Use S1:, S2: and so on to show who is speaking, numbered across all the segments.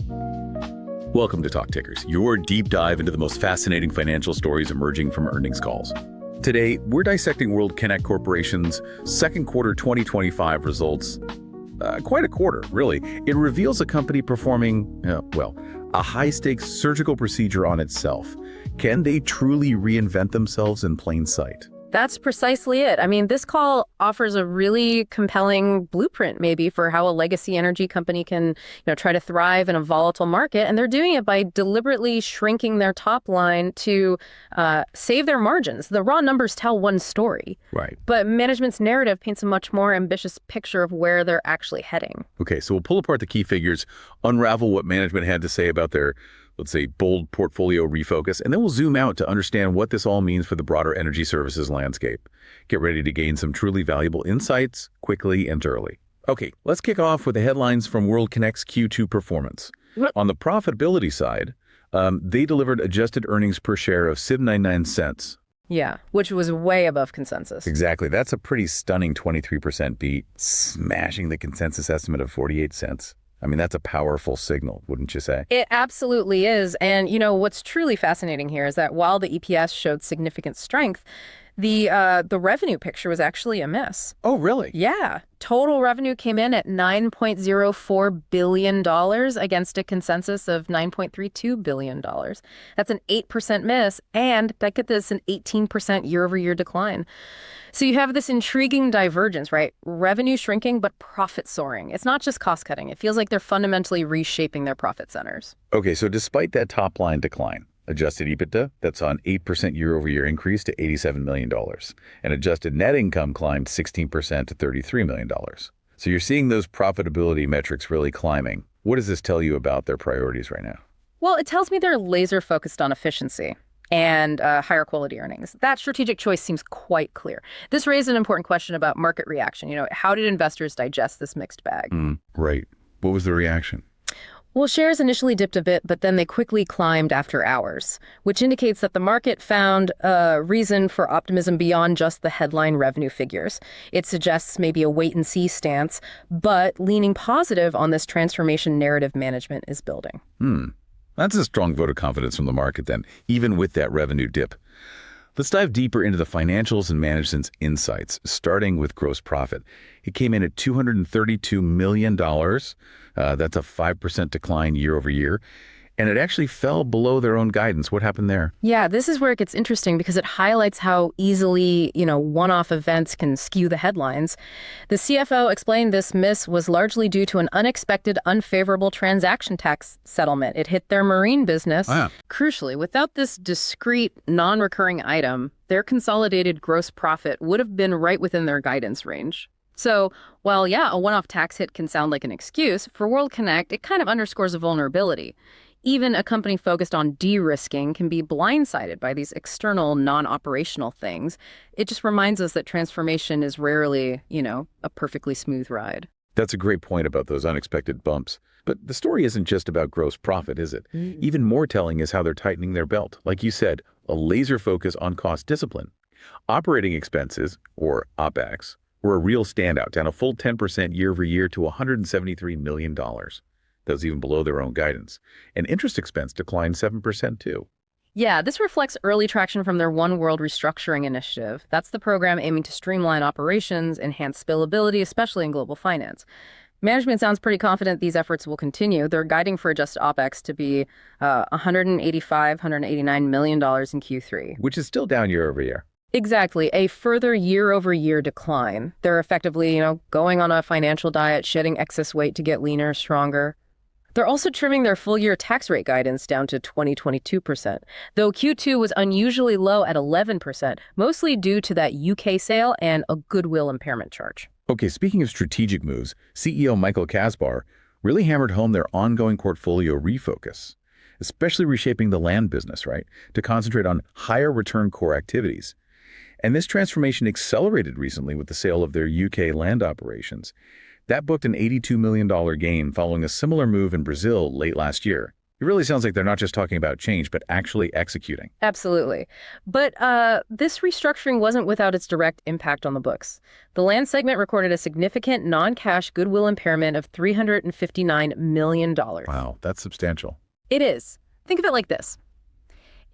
S1: Welcome to Talk Tickers, your deep dive into the most fascinating financial stories emerging from earnings calls. Today, we're dissecting World Kinect Corporation's second quarter 2025 results. Quite a quarter, really. It reveals a company performing, a high-stakes surgical procedure on itself. Can they truly reinvent themselves in plain sight?
S2: That's precisely it. I mean, this call offers a really compelling blueprint maybe for how a legacy energy company can, try to thrive in a volatile market. And they're doing it by deliberately shrinking their top line to save their margins. The raw numbers tell one story.
S1: Right.
S2: But management's narrative paints a much more ambitious picture of where they're actually heading.
S1: Okay, so we'll pull apart the key figures, unravel what management had to say about their, let's say, bold portfolio refocus, and then we'll zoom out to understand what this all means for the broader energy services landscape. Get ready to gain some truly valuable insights quickly and early. Okay, let's kick off with the headlines from World Kinect's Q2 performance. On the profitability side, they delivered adjusted earnings per share of 7.99 cents.
S2: Yeah, which was way above consensus.
S1: Exactly. That's a pretty stunning 23% beat, smashing the consensus estimate of 48 cents. I mean, that's a powerful signal, wouldn't you say?
S2: It absolutely is. And, what's truly fascinating here is that while the EPS showed significant strength, the revenue picture was actually a miss.
S1: Oh, really?
S2: Yeah. Total revenue came in at $9.04 billion against a consensus of $9.32 billion. That's an 8% miss, and get this, an 18% year-over-year decline. So you have this intriguing divergence, right? Revenue shrinking, but profit soaring. It's not just cost cutting. It feels like they're fundamentally reshaping their profit centers.
S1: Okay, so despite that top line decline, adjusted EBITDA, that saw an 8% year-over-year increase to $87 million, and adjusted net income climbed 16% to $33 million. So you're seeing those profitability metrics really climbing. What does this tell you about their priorities right now?
S2: Well, it tells me they're laser focused on efficiency and higher quality earnings. That strategic choice seems quite clear. This raised an important question about market reaction. How did investors digest this mixed bag?
S1: Right. What was the reaction?
S2: Well, shares initially dipped a bit, but then they quickly climbed after hours, which indicates that the market found a reason for optimism beyond just the headline revenue figures. It suggests maybe a wait-and-see stance, but leaning positive on this transformation narrative management is building.
S1: That's a strong vote of confidence from the market then, even with that revenue dip. Let's dive deeper into the financials and management's insights, starting with gross profit. It came in at $232 million. That's a 5% decline year over year. And it actually fell below their own guidance. What happened there?
S2: Yeah, this is where it gets interesting because it highlights how easily, one-off events can skew the headlines. The CFO explained this miss was largely due to an unexpected, unfavorable transaction tax settlement. It hit their marine business. Crucially, without this discrete, non-recurring item, their consolidated gross profit would have been right within their guidance range. So, while, a one-off tax hit can sound like an excuse, for World Kinect, it kind of underscores a vulnerability. Even a company focused on de-risking can be blindsided by these external, non-operational things. It just reminds us that transformation is rarely, a perfectly smooth ride.
S1: That's a great point about those unexpected bumps. But the story isn't just about gross profit, is it? Even more telling is how they're tightening their belt. Like you said, a laser focus on cost discipline. Operating expenses, or OpEx, were a real standout, down a full 10% year over year to $173 million. That was even below their own guidance. And interest expense declined 7% too.
S2: Yeah, this reflects early traction from their One World Restructuring initiative. That's the program aiming to streamline operations, enhance scalability, especially in global finance. Management sounds pretty confident these efforts will continue. They're guiding for adjusted OpEx to be $189 million in Q3.
S1: Which is still down year over year.
S2: Exactly. A further year-over-year decline. They're effectively, going on a financial diet, shedding excess weight to get leaner, stronger. They're also trimming their full-year tax rate guidance down to 22%, though Q2 was unusually low at 11%, mostly due to that UK sale and a goodwill impairment charge.
S1: Okay, speaking of strategic moves, CEO Michael Kaspar really hammered home their ongoing portfolio refocus, especially reshaping the land business, right, to concentrate on higher return core activities. And this transformation accelerated recently with the sale of their UK land operations. That booked an $82 million gain following a similar move in Brazil late last year. It really sounds like they're not just talking about change, but actually executing.
S2: Absolutely. But this restructuring wasn't without its direct impact on the books. The land segment recorded a significant non-cash goodwill impairment of $359 million.
S1: Wow, that's substantial.
S2: It is. Think of it like this.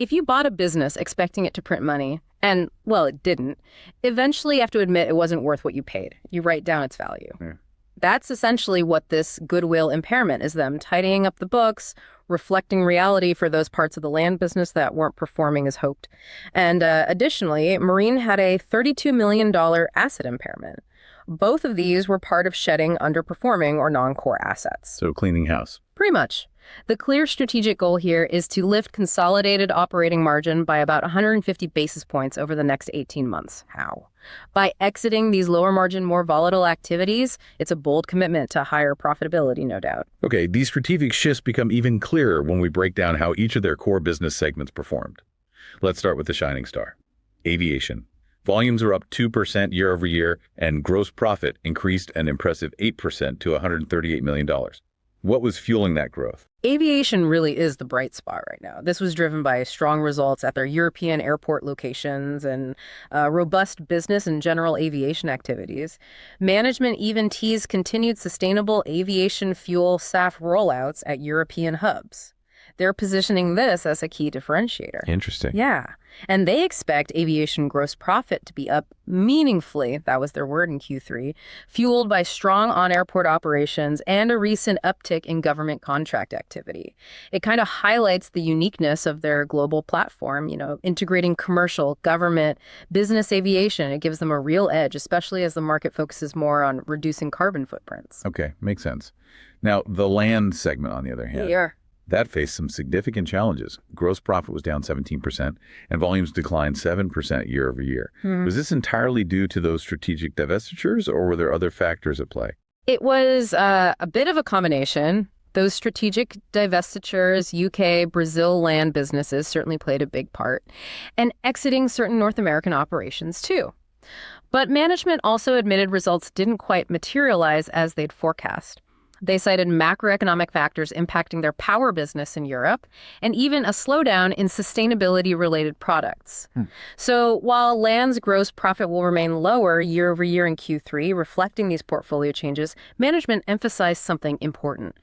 S2: If you bought a business expecting it to print money, and, well, it didn't, eventually you have to admit it wasn't worth what you paid. You write down its value.
S1: Yeah.
S2: That's essentially what this goodwill impairment is, them tidying up the books, reflecting reality for those parts of the land business that weren't performing as hoped. And additionally, Marine had a $32 million asset impairment. Both of these were part of shedding underperforming or non-core assets.
S1: So cleaning house.
S2: Pretty much. The clear strategic goal here is to lift consolidated operating margin by about 150 basis points over the next 18 months. How? By exiting these lower margin, more volatile activities. It's a bold commitment to higher profitability, no doubt.
S1: Okay, these strategic shifts become even clearer when we break down how each of their core business segments performed. Let's start with the shining star, aviation. Volumes are up 2% year over year, and gross profit increased an impressive 8% to $138 million. What was fueling that growth?
S2: Aviation really is the bright spot right now. This was driven by strong results at their European airport locations and robust business and general aviation activities. Management even teased continued sustainable aviation fuel SAF rollouts at European hubs. They're positioning this as a key differentiator.
S1: Interesting.
S2: Yeah. And they expect aviation gross profit to be up meaningfully, that was their word in Q3, fueled by strong on-airport operations and a recent uptick in government contract activity. It kind of highlights the uniqueness of their global platform, integrating commercial, government, business aviation. It gives them a real edge, especially as the market focuses more on reducing carbon footprints.
S1: Okay, makes sense. Now, the land segment, on the other hand.
S2: Yeah.
S1: That faced some significant challenges. Gross profit was down 17%, and volumes declined 7% year over year. Was this entirely due to those strategic divestitures, or were there other factors at play?
S2: It was a bit of a combination. Those strategic divestitures, UK, Brazil land businesses certainly played a big part, and exiting certain North American operations too. But management also admitted results didn't quite materialize as they'd forecast. They cited macroeconomic factors impacting their power business in Europe and even a slowdown in sustainability-related products. So while land's gross profit will remain lower year over year in Q3, reflecting these portfolio changes, management emphasized something important.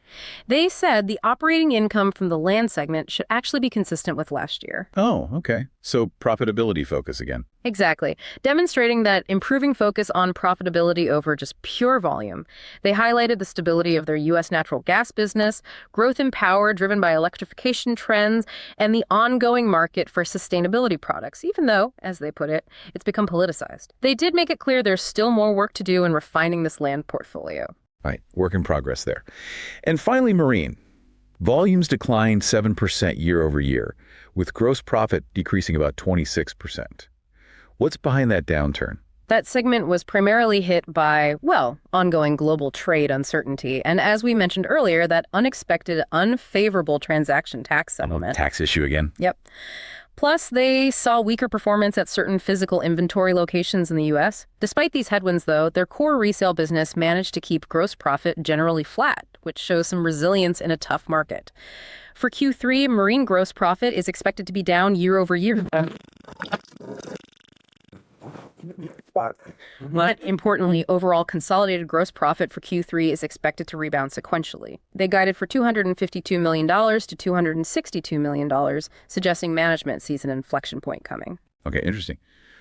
S2: They said the operating income from the land segment should actually be consistent with last year.
S1: Oh, okay. So profitability focus again.
S2: Exactly. Demonstrating that improving focus on profitability over just pure volume. They highlighted the stability of their U.S. natural gas business, growth in power driven by electrification trends, and the ongoing market for sustainability products, even though, as they put it, it's become politicized. They did make it clear there's still more work to do in refining this land portfolio.
S1: Right, work in progress there. And finally, Marine. Volumes declined 7% year over year, with gross profit decreasing about 26%. What's behind that downturn?
S2: That segment was primarily hit by, ongoing global trade uncertainty. And as we mentioned earlier, that unexpected, unfavorable transaction tax settlement.
S1: Tax issue again.
S2: Yep. Plus, they saw weaker performance at certain physical inventory locations in the U.S. Despite these headwinds, though, their core resale business managed to keep gross profit generally flat, which shows some resilience in a tough market. For Q3, Marine gross profit is expected to be down year over year. But importantly, overall consolidated gross profit for Q3 is expected to rebound sequentially. They guided for $252 million to $262 million, suggesting management sees an inflection point coming.
S1: Okay, interesting.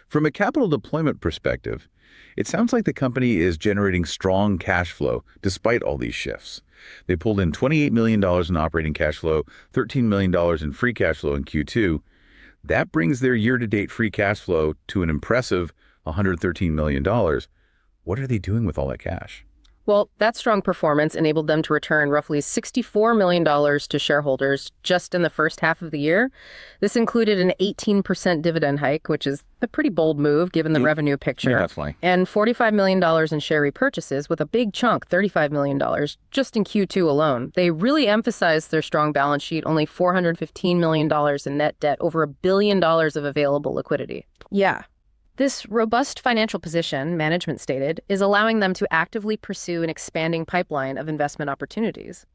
S1: From a capital deployment perspective, it sounds like the company is generating strong cash flow despite all these shifts. They pulled in $28 million in operating cash flow, $13 million in free cash flow in Q2. That brings their year-to-date free cash flow to an impressive $113 million. What are they doing with all that cash?
S2: Well, that strong performance enabled them to return roughly $64 million to shareholders just in the first half of the year. This included an 18% dividend hike, which is a pretty bold move given the revenue picture.
S1: Yeah, definitely.
S2: And $45 million in share repurchases, with a big chunk, $35 million, just in Q2 alone. They really emphasized their strong balance sheet, only $415 million in net debt, over $1 billion of available liquidity. Yeah. This robust financial position, management stated, is allowing them to actively pursue an expanding pipeline of investment opportunities.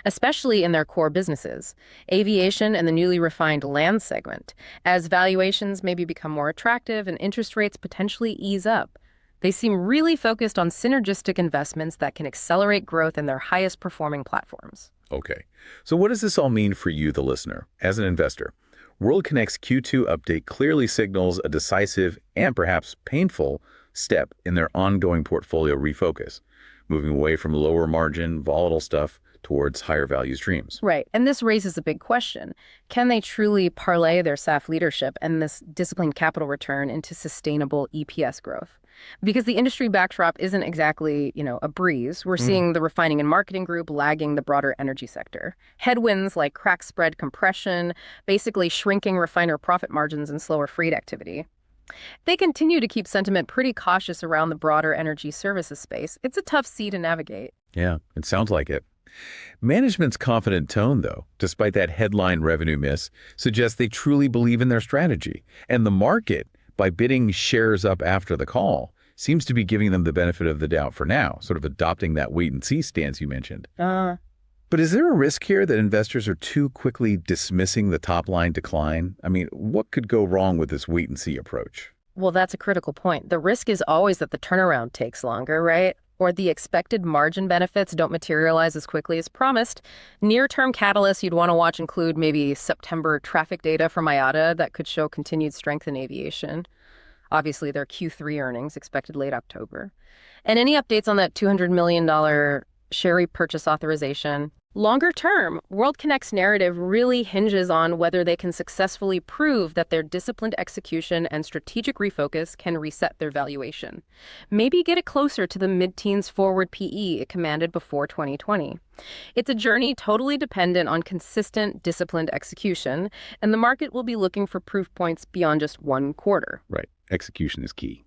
S2: especially in their core businesses, aviation and the newly refined land segment, as valuations maybe become more attractive and interest rates potentially ease up. They seem really focused on synergistic investments that can accelerate growth in their highest performing platforms.
S1: Okay, so what does this all mean for you, the listener, as an investor? WorldConnect's Q2 update clearly signals a decisive and perhaps painful step in their ongoing portfolio refocus, moving away from lower margin, volatile stuff towards higher value streams.
S2: Right. And this raises a big question. Can they truly parlay their SAF leadership and this disciplined capital return into sustainable EPS growth? Because the industry backdrop isn't exactly, a breeze. We're seeing the refining and marketing group lagging the broader energy sector. Headwinds like crack spread compression, basically shrinking refiner profit margins and slower freight activity. They continue to keep sentiment pretty cautious around the broader energy services space. It's a tough sea to navigate.
S1: Yeah, it sounds like it. Management's confident tone, though, despite that headline revenue miss, suggests they truly believe in their strategy. And the market, by bidding shares up after the call, seems to be giving them the benefit of the doubt for now, sort of adopting that wait-and-see stance you mentioned. But is there a risk here that investors are too quickly dismissing the top-line decline? I mean, what could go wrong with this wait-and-see approach?
S2: Well, that's a critical point. The risk is always that the turnaround takes longer, right? Or the expected margin benefits don't materialize as quickly as promised. Near-term catalysts you'd want to watch include maybe September traffic data from IATA that could show continued strength in aviation. Obviously, their Q3 earnings expected late October. And any updates on that $200 million share repurchase authorization. Longer term, WorldConnect's narrative really hinges on whether they can successfully prove that their disciplined execution and strategic refocus can reset their valuation. Maybe get it closer to the mid-teens forward PE it commanded before 2020. It's a journey totally dependent on consistent, disciplined execution, and the market will be looking for proof points beyond just one quarter.
S1: Right. Execution is key.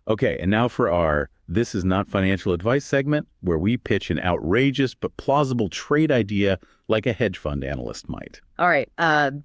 S1: Okay, and now for our This Is Not Financial Advice segment, where we pitch an outrageous but plausible trade idea like a hedge fund analyst might.
S2: All right,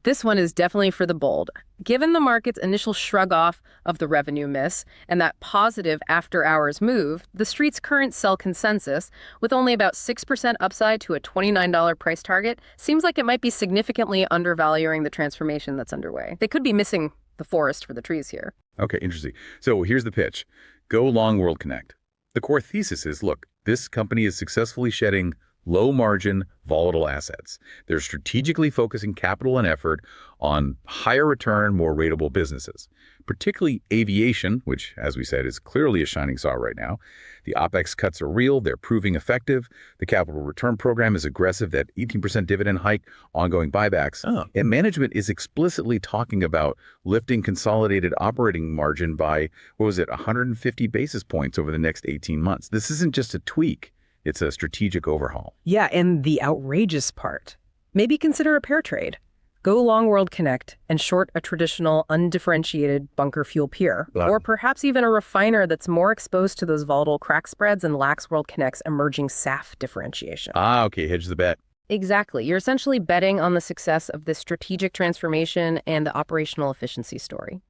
S2: this one is definitely for the bold. Given the market's initial shrug off of the revenue miss and that positive after-hours move, the street's current sell consensus, with only about 6% upside to a $29 price target, seems like it might be significantly undervaluing the transformation that's underway. They could be missing the forest for the trees here.
S1: Okay, interesting. So here's the pitch. Go long WorldConnect. The core thesis is, look, this company is successfully shedding low-margin, volatile assets. They're strategically focusing capital and effort on higher return, more ratable businesses, particularly aviation, which, as we said, is clearly a shining star right now. The OpEx cuts are real. They're proving effective. The capital return program is aggressive, that 18% dividend hike, ongoing buybacks. And management is explicitly talking about lifting consolidated operating margin by, 150 basis points over the next 18 months. This isn't just a tweak. It's a strategic overhaul.
S3: Yeah, and the outrageous part. Maybe consider a pair trade. Go long WorldConnect and short a traditional undifferentiated bunker fuel peer. Or perhaps even a refiner that's more exposed to those volatile crack spreads and lacks WorldConnect's emerging SAF differentiation.
S1: Okay, hedge the bet.
S2: Exactly. You're essentially betting on the success of this strategic transformation and the operational efficiency story,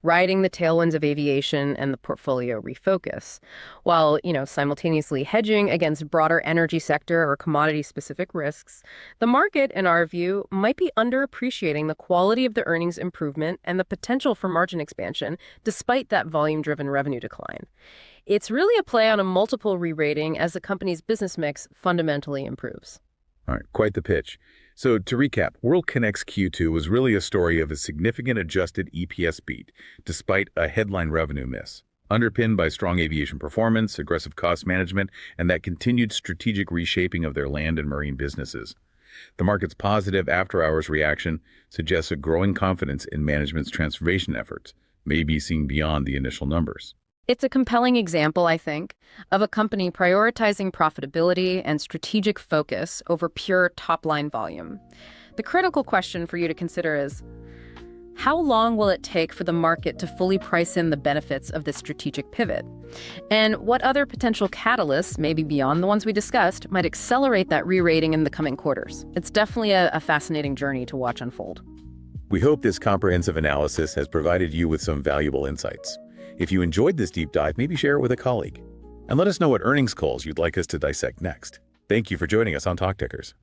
S2: riding the tailwinds of aviation and the portfolio refocus, while, simultaneously hedging against broader energy sector or commodity-specific risks. The market, in our view, might be underappreciating the quality of the earnings improvement and the potential for margin expansion, despite that volume-driven revenue decline. It's really a play on a multiple re-rating as the company's business mix fundamentally improves.
S1: All right, quite the pitch. So to recap, WorldConnect's Q2 was really a story of a significant adjusted EPS beat, despite a headline revenue miss, underpinned by strong aviation performance, aggressive cost management, and that continued strategic reshaping of their land and marine businesses. The market's positive after-hours reaction suggests a growing confidence in management's transformation efforts, maybe seeing beyond the initial numbers.
S2: It's a compelling example, I think, of a company prioritizing profitability and strategic focus over pure top-line volume. The critical question for you to consider is, how long will it take for the market to fully price in the benefits of this strategic pivot? And what other potential catalysts, maybe beyond the ones we discussed, might accelerate that re-rating in the coming quarters? It's definitely a fascinating journey to watch unfold.
S1: We hope this comprehensive analysis has provided you with some valuable insights. If you enjoyed this deep dive, maybe share it with a colleague. And let us know what earnings calls you'd like us to dissect next. Thank you for joining us on Talk Tickers.